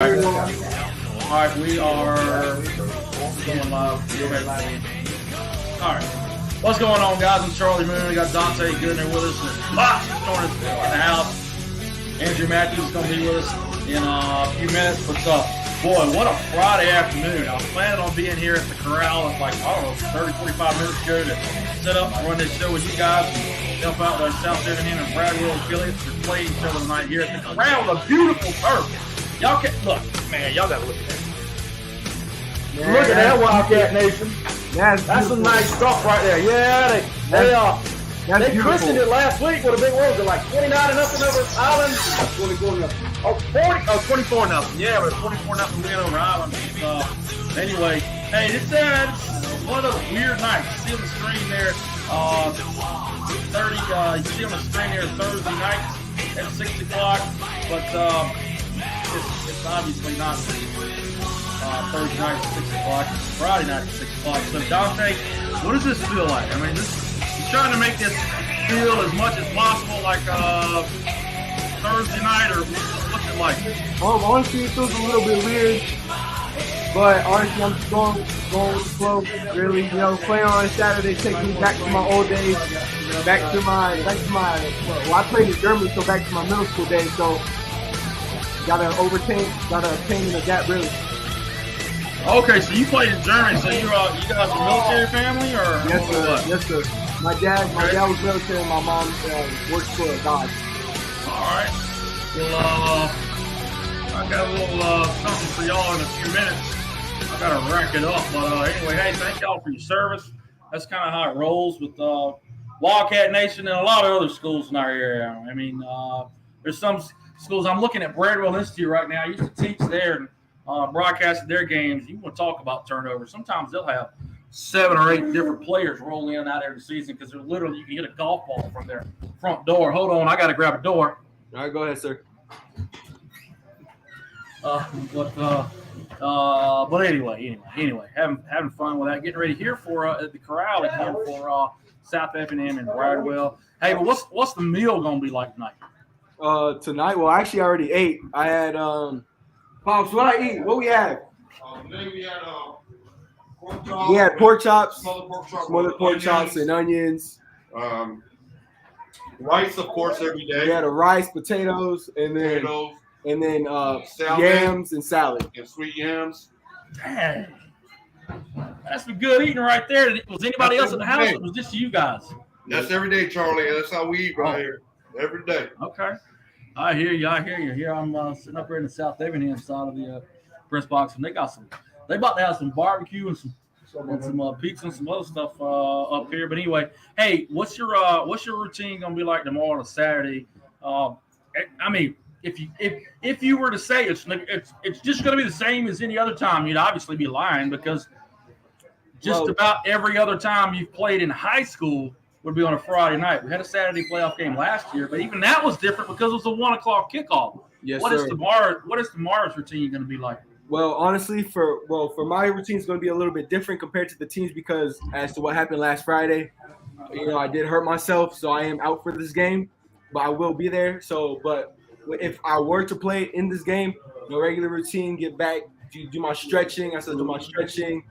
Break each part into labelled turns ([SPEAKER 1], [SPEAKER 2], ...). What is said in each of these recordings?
[SPEAKER 1] All right, we are going live. All right, what's going on, guys? I'm Charlie Moon. We got Dontae Goodner with us. Joining us in the house. Andrew Matthews is going to be with us in a few minutes. But boy, what a Friday afternoon! I was planning on being here at the corral at 30, 45 minutes ago to set up and run this show with you guys and help out the South Birmingham and Bradwell affiliates for playing each other tonight here at the corral with a beautiful turf. Y'all can look, man. Y'all gotta look at that.
[SPEAKER 2] Man, look at that, Wildcat Nation. That's some nice stuff right there. Yeah, they christened it last week with a big win. Like 29-0 over Island.
[SPEAKER 1] 24-0. Yeah, but 24-0 win over Island. Anyway, hey, this is one of those weird nights. You see on the screen there, 30. You see on the screen there Thursday nights at 6 o'clock, but. It's obviously not Thursday night at 6 o'clock. It's Friday night at 6 o'clock. So, Dontae, what does this feel like? I mean, you're trying to make this feel as much as possible like Thursday night, or what's it like?
[SPEAKER 3] Honestly, it feels a little bit weird. But honestly, I'm just going with the flow. Really, playing on a Saturday takes me back to my old days, back to my. Well, I played in Germany, so back to my middle school days. So. Got a pain in the gap, really.
[SPEAKER 1] Okay, so you played in Germany, so you got a military family, or
[SPEAKER 3] yes, sir. Yes, sir. My dad was military, and my mom worked for God.
[SPEAKER 1] All right. Well, I got a little something for y'all in a few minutes. I gotta rack it up, but anyway, hey, thank y'all for your service. That's kind of how it rolls with Wildcat Nation and a lot of other schools in our area. I mean, there's some schools. I'm looking at Bradwell Institute right now. I used to teach there and broadcasted their games. You want to talk about turnovers. Sometimes they'll have 7 or 8 different players roll in out every season because they're literally, you can hit a golf ball from their front door. Hold on, I got to grab a door.
[SPEAKER 3] All right, go ahead, sir.
[SPEAKER 1] But anyway, having fun with that. Getting ready here for at the corral again for South Effingham and Bradwell. Hey, but what's the meal going to be like tonight?
[SPEAKER 3] Tonight, well, actually, I already ate. I had, Pops, what I eat? What we have?
[SPEAKER 2] Today we had pork chops.
[SPEAKER 3] We had pork chops,
[SPEAKER 2] smothered pork chops
[SPEAKER 3] and onions.
[SPEAKER 2] Rice, of course, every day.
[SPEAKER 3] We had a rice, potatoes, and then
[SPEAKER 2] salad,
[SPEAKER 3] yams and salad.
[SPEAKER 2] and sweet yams.
[SPEAKER 1] Dang. That's some good eating right there. Was anybody else in the house, or was just you guys?
[SPEAKER 2] That's every day, Charlie. That's how we eat right here. Every day.
[SPEAKER 1] Okay. I hear you. Here I'm sitting up here in the South Effingham side of the press box, and they about to have some barbecue and some pizza and some other stuff up here. But anyway, hey, what's your routine gonna be like tomorrow on a Saturday? I mean, if you were to say it's just gonna be the same as any other time, you'd obviously be lying, because about every other time you've played in high school would be on a Friday night. We had a Saturday playoff game last year, but even that was different because it was a 1 o'clock kickoff.
[SPEAKER 3] Yes,
[SPEAKER 1] What
[SPEAKER 3] sir.
[SPEAKER 1] is tomorrow's routine going to be like?
[SPEAKER 3] Well, honestly, for my routine is going to be a little bit different compared to the teams, because as to what happened last Friday, I did hurt myself, so I am out for this game, but I will be there. So, but if I were to play in this game, regular routine, get back, do my stretching. I said do my stretching,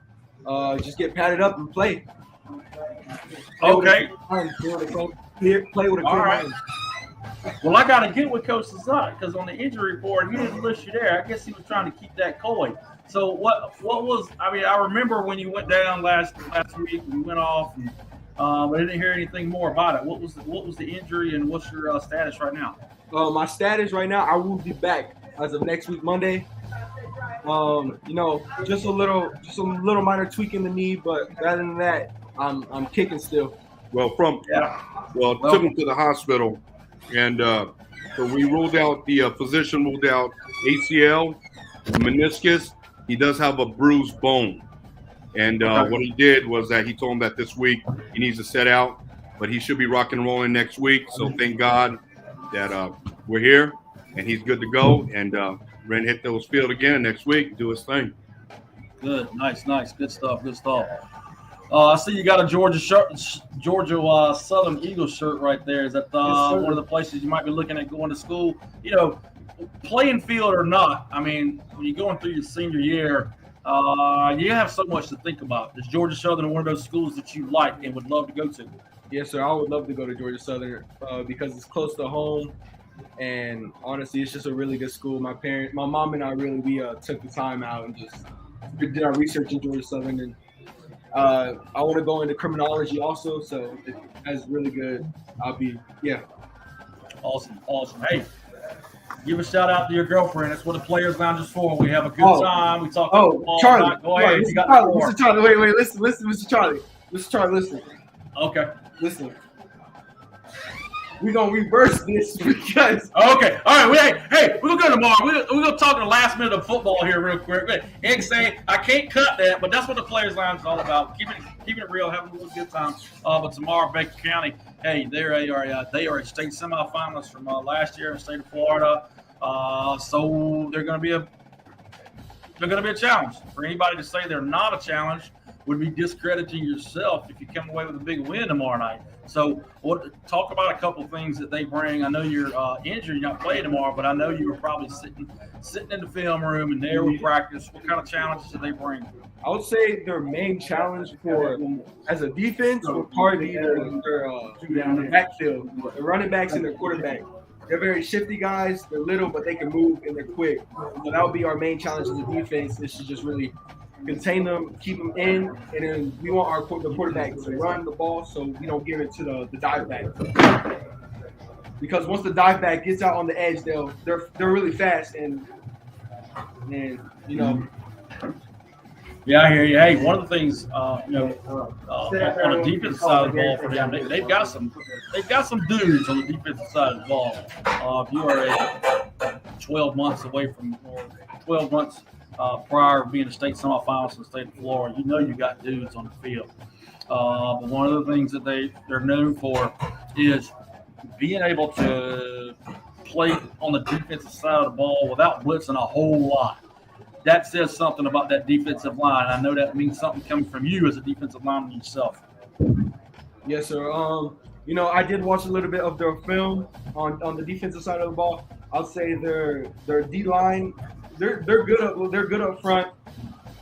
[SPEAKER 3] just get padded up and play.
[SPEAKER 1] Okay.
[SPEAKER 3] Play with a clear mind.
[SPEAKER 1] Well, I got to get with Coach Lazat, because on the injury report, he didn't list you there. I guess he was trying to keep that coy. So what was? I mean, I remember when you went down last week, you went off, and, but I didn't hear anything more about it. What was the injury, and what's your status right now?
[SPEAKER 3] My status right now, I will be back as of next week, Monday. Just a little minor tweak in the knee, but other than that, I'm kicking still.
[SPEAKER 2] Well, took him to the hospital, and so we ruled out, the physician ruled out ACL, meniscus. He does have a bruised bone. And what he did was that he told him that this week he needs to set out, but he should be rock and rolling next week. So thank God that we're here and he's good to go. And ready to hit those field again next week, do his thing.
[SPEAKER 1] Good, nice, good stuff. I see you got a Georgia Southern Eagles shirt right there. Is that one of the places you might be looking at going to school? playing field or not, I mean, when you're going through your senior year, you have so much to think about. Is Georgia Southern one of those schools that you like and would love to go to?
[SPEAKER 3] Yes, sir. I would love to go to Georgia Southern because it's close to home, and honestly, it's just a really good school. My mom and I we took the time out and just did our research in Georgia Southern, and I want to go into criminology also. So that's really good.
[SPEAKER 1] Awesome. Hey, give a shout out to your girlfriend. That's what the Players Lounge is for. We have a good time. We talk.
[SPEAKER 3] Charlie.
[SPEAKER 1] Go ahead.
[SPEAKER 3] Mr. Charlie. Wait. Listen, Mr. Charlie. Mr. Charlie, listen.
[SPEAKER 1] Okay.
[SPEAKER 3] Listen. We're gonna reverse this because
[SPEAKER 1] okay, all right. We're gonna go tomorrow. We're gonna talk in the last minute of football here real quick. Egg saying I can't cut that, but that's what the Players Lounge is all about. Keeping it real, having a really good time. But tomorrow, Baker County, hey, they are a state semifinalist from last year in the state of Florida. So they're gonna be a challenge. For anybody to say they're not a challenge would be discrediting yourself if you come away with a big win tomorrow night. So talk about a couple of things that they bring. I know you're injured, you're not playing tomorrow, but I know you were probably sitting in the film room and there with practice. What kind of challenges do they bring?
[SPEAKER 3] I would say their main challenge as a defense would probably be their backfield, the running backs and their quarterback. They're very shifty guys. They're little, but they can move and they're quick. So that would be our main challenge as a defense. This is just really contain them, keep them in, and then we want the quarterback to run the ball so we don't give it to the dive back. Because once the dive back gets out on the edge, they're really fast and
[SPEAKER 1] Yeah, I hear you. Hey, one of the things on the defensive side of the ball for them, they've got some dudes on the defensive side of the ball. If you are 12 months away from, or 12 months prior to being a state semifinalist in the state of Florida, you got dudes on the field. But one of the things that they're known for is being able to play on the defensive side of the ball without blitzing a whole lot. That says something about that defensive line. I know that means something coming from you as a defensive lineman yourself.
[SPEAKER 3] Yes, sir. I did watch a little bit of their film on the defensive side of the ball. I'll say their D line, they're good up front.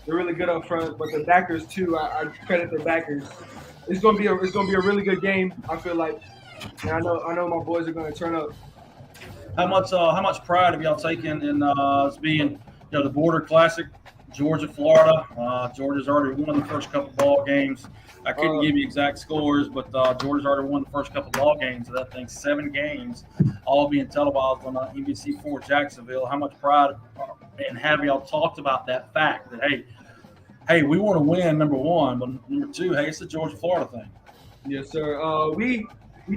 [SPEAKER 3] They're really good up front, but the backers too. I credit the backers. It's gonna be a really good game. I feel like, and I know my boys are gonna turn up.
[SPEAKER 1] How much pride have y'all taken in being the Border Classic, Georgia, Florida? Georgia's already won the first couple ball games. I couldn't give you exact scores, but Georgia's already won the first couple ball games of that thing. 7 games, all being televised on NBC4 Jacksonville. How much pride and have y'all talked about that fact that hey, we want to win, number one, but number two, hey, it's a Georgia-Florida thing.
[SPEAKER 3] Yes, sir. We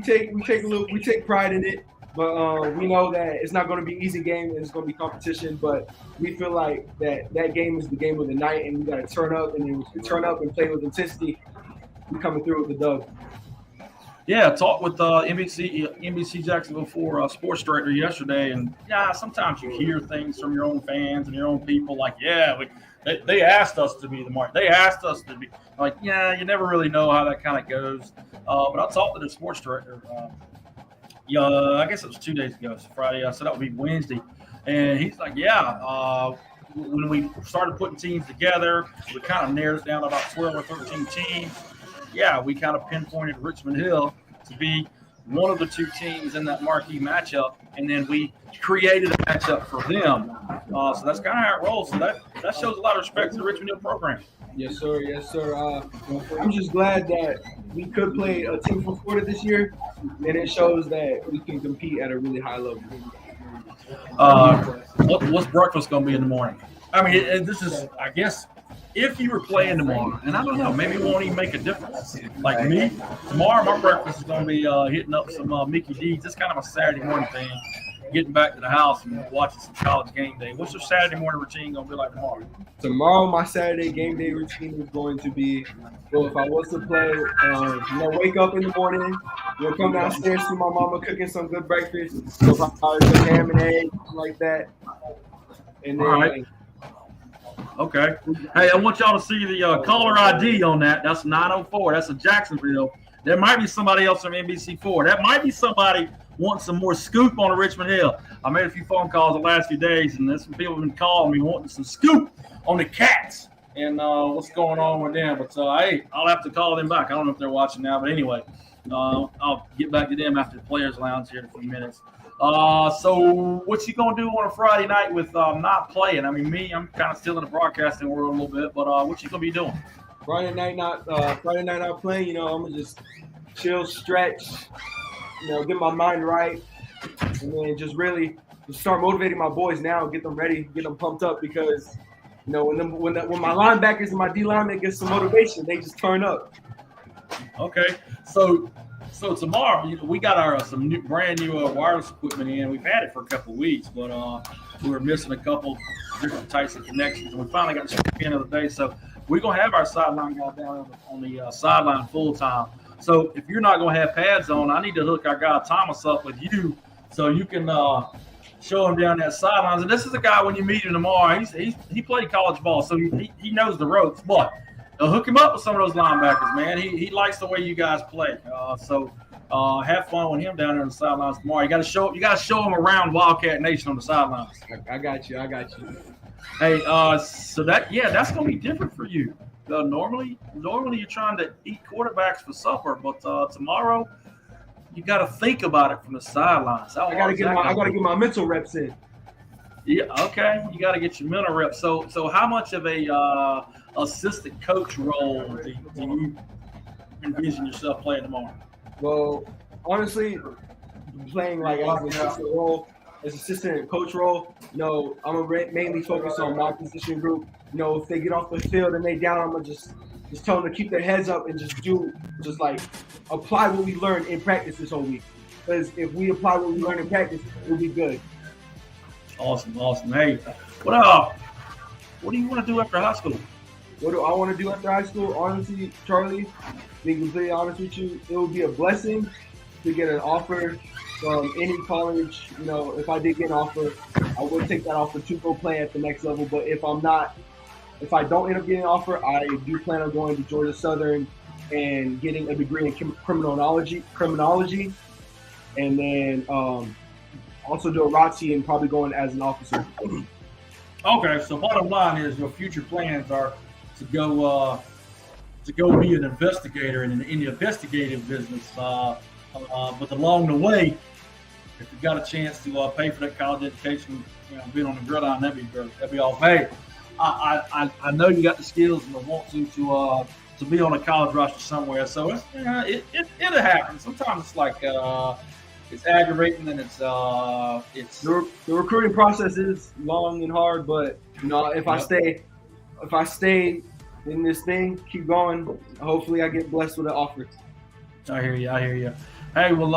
[SPEAKER 3] take pride in it. But we know that it's not going to be an easy game and it's going to be competition. But we feel like that game is the game of the night, and we got to turn up. And then we turn up and play with intensity. We're coming through with the dub.
[SPEAKER 1] Yeah, talked with NBC Jacksonville 4 sports director yesterday, and sometimes you hear things from your own fans and your own people like, they asked us to be the mark. They asked us to be like, you never really know how that kind of goes. But I talked to the sports director. I guess it was 2 days ago, so Friday. I said that would be Wednesday. And he's like, when we started putting teams together, we kind of narrowed it down to about 12 or 13 teams. Yeah, we kind of pinpointed Richmond Hill to be one of the 2 teams in that marquee matchup, and then we created a matchup for them. So that's kind of how it rolls. So that shows a lot of respect to the Richmond Hill program.
[SPEAKER 3] Yes, sir. Yes, sir. I'm just glad that we could play a team from Florida this year, and it shows that we can compete at a really high level.
[SPEAKER 1] What's breakfast going to be in the morning? I mean, this is, I guess, if you were playing tomorrow, and I don't know, maybe it won't even make a difference. Like me, tomorrow my breakfast is going to be hitting up some Mickey D's. It's kind of a Saturday morning thing, getting back to the house and watching some College Game Day. What's your Saturday morning routine going to be like tomorrow?
[SPEAKER 3] Tomorrow, my Saturday game day routine is going to be, if I was to play, wake up in the morning, come downstairs, see my mama cooking some good breakfast, so probably some ham and eggs, like that. And then,
[SPEAKER 1] all right. Okay. Hey, I want y'all to see the caller ID on that. That's 904. That's a Jacksonville. There might be somebody else from NBC4. That might be somebody wanting some more scoop on the Richmond Hill. I made a few phone calls the last few days, and there's some people have been calling me wanting some scoop on the Cats and what's going on with them. But hey, I'll have to call them back. I don't know if they're watching now, but anyway, I'll get back to them after the Players Lounge here in a few minutes. So what's you gonna do on a Friday night with not playing? I mean, I'm kind of still in the broadcasting world a little bit, but what you gonna be doing?
[SPEAKER 3] Friday night not playing. You know, I'm gonna just chill, stretch. You know, get my mind right, and then just really start motivating my boys now, get them ready, get them pumped up because, you know, when my linebackers and my D linemen get some motivation, they just turn up.
[SPEAKER 1] Okay, so tomorrow we got our some brand new wireless equipment in. We've had it for a couple of weeks, but we were missing a couple different types of connections, and we finally got the stick in the other day. So we're gonna have our sideline guy down on the sideline full time. So if you're not going to have pads on, I need to hook our guy Thomas up with you so you can show him down that sidelines. And this is a guy, when you meet him tomorrow, he played college ball, so he knows the ropes. But hook him up with some of those linebackers, man. He likes the way you guys play. So have fun with him down there on the sidelines tomorrow. You got to show him around Wildcat Nation on the sidelines.
[SPEAKER 3] I got you.
[SPEAKER 1] Hey, so that's going to be different for you. Normally you're trying to eat quarterbacks for supper, but tomorrow you got to think about it from the sidelines.
[SPEAKER 3] I got to get my mental reps in.
[SPEAKER 1] Yeah, okay. You got to get your mental reps. So how much of a assistant coach role do you envision yourself playing tomorrow?
[SPEAKER 3] Well, honestly, playing like as assistant and coach role, you know, I'm gonna mainly focus on my position group. You know, if they get off the field and they down, I'm gonna just tell them to keep their heads up and just apply what we learned in practice this whole week. Because if we apply what we learned in practice, we'll be good.
[SPEAKER 1] Awesome. Hey, what do you want to do after high school?
[SPEAKER 3] What do I want to do after high school? Honestly, Charlie, being completely honest with you, it would be a blessing to get an offer from any college. You know, if I did get an offer, I would take that offer to go play at the next level. But if I don't end up getting an offer, I do plan on going to Georgia Southern and getting a degree in criminology, and then also do a ROTC and probably going as an officer.
[SPEAKER 1] Okay, so bottom line is your future plans are to go be an investigator in the investigative business. But along the way, if you got a chance to pay for that college education, being on the gridiron, that'd be great. That'd be awesome. Hey, I know you got the skills and the want to be on a college roster somewhere. So it'll happen. Sometimes it's like it's aggravating and it's
[SPEAKER 3] the recruiting process is long and hard. But if I stay in this thing, keep going. Hopefully, I get blessed with an offer.
[SPEAKER 1] I hear you. Hey, well,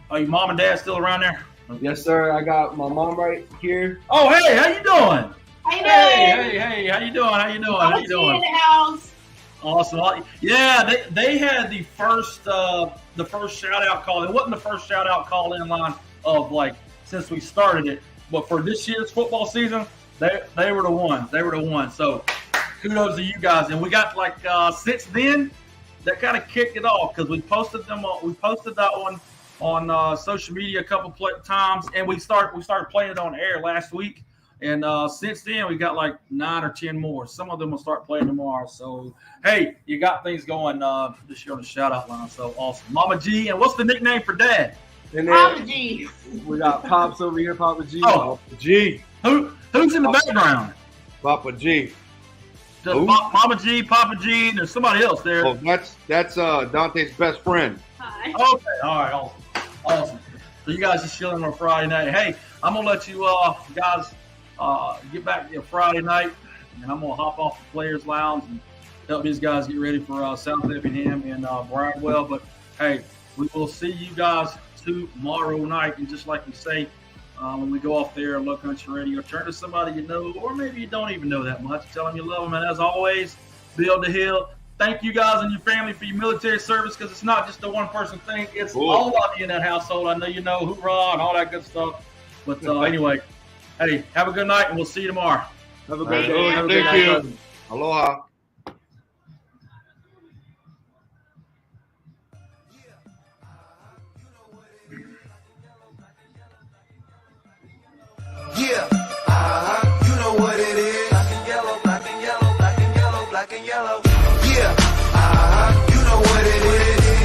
[SPEAKER 1] are your mom and dad still around there?
[SPEAKER 3] Yes, sir. I got my mom right here.
[SPEAKER 1] Oh, hey, how you doing?
[SPEAKER 4] Hey,
[SPEAKER 1] how you doing? How you doing?
[SPEAKER 4] In the house.
[SPEAKER 1] Awesome. Yeah, they had the first shout out call. It wasn't the first shout out call in line of since we started it, but for this year's football season, they were the ones. They were the ones. So kudos to you guys. And we got since then, that kind of kicked it off because we posted that one on social media a couple times, and we started playing it on air last week. And since then, we got 9 or 10 more. Some of them will start playing tomorrow. So, hey, you got things going this year on the shout-out line. So awesome. Mama G, and what's the nickname for Dad?
[SPEAKER 3] And
[SPEAKER 4] Papa G.
[SPEAKER 3] We got Pops over here, Papa G.
[SPEAKER 1] Oh,
[SPEAKER 2] Papa G.
[SPEAKER 1] Who's in the background?
[SPEAKER 2] Papa G.
[SPEAKER 1] Mama G, Papa G, and there's somebody else there.
[SPEAKER 2] Oh, that's Dontae's best friend.
[SPEAKER 4] Hi.
[SPEAKER 1] Okay, all right, awesome. So you guys just chilling on Friday night. Hey, I'm gonna let you guys get back to Friday night, and I'm gonna hop off the Players Lounge and help these guys get ready for South Effingham and Bridewell. But hey, we will see you guys tomorrow night, and just like you say, when we go off there on Low Country Radio, turn to somebody you know, or maybe you don't even know that much. Tell them you love them, and as always, build the hill. Thank you guys and your family for your military service, because it's not just a one-person thing. It's all of you in that household. I know you know, hoorah, and all that good stuff. But anyway, hey, have a good night, and we'll see you tomorrow.
[SPEAKER 3] Have a great day.
[SPEAKER 2] Thank
[SPEAKER 3] Have a good night,
[SPEAKER 2] you.
[SPEAKER 3] cousin.
[SPEAKER 2] Aloha.
[SPEAKER 5] Yeah, you know what it is.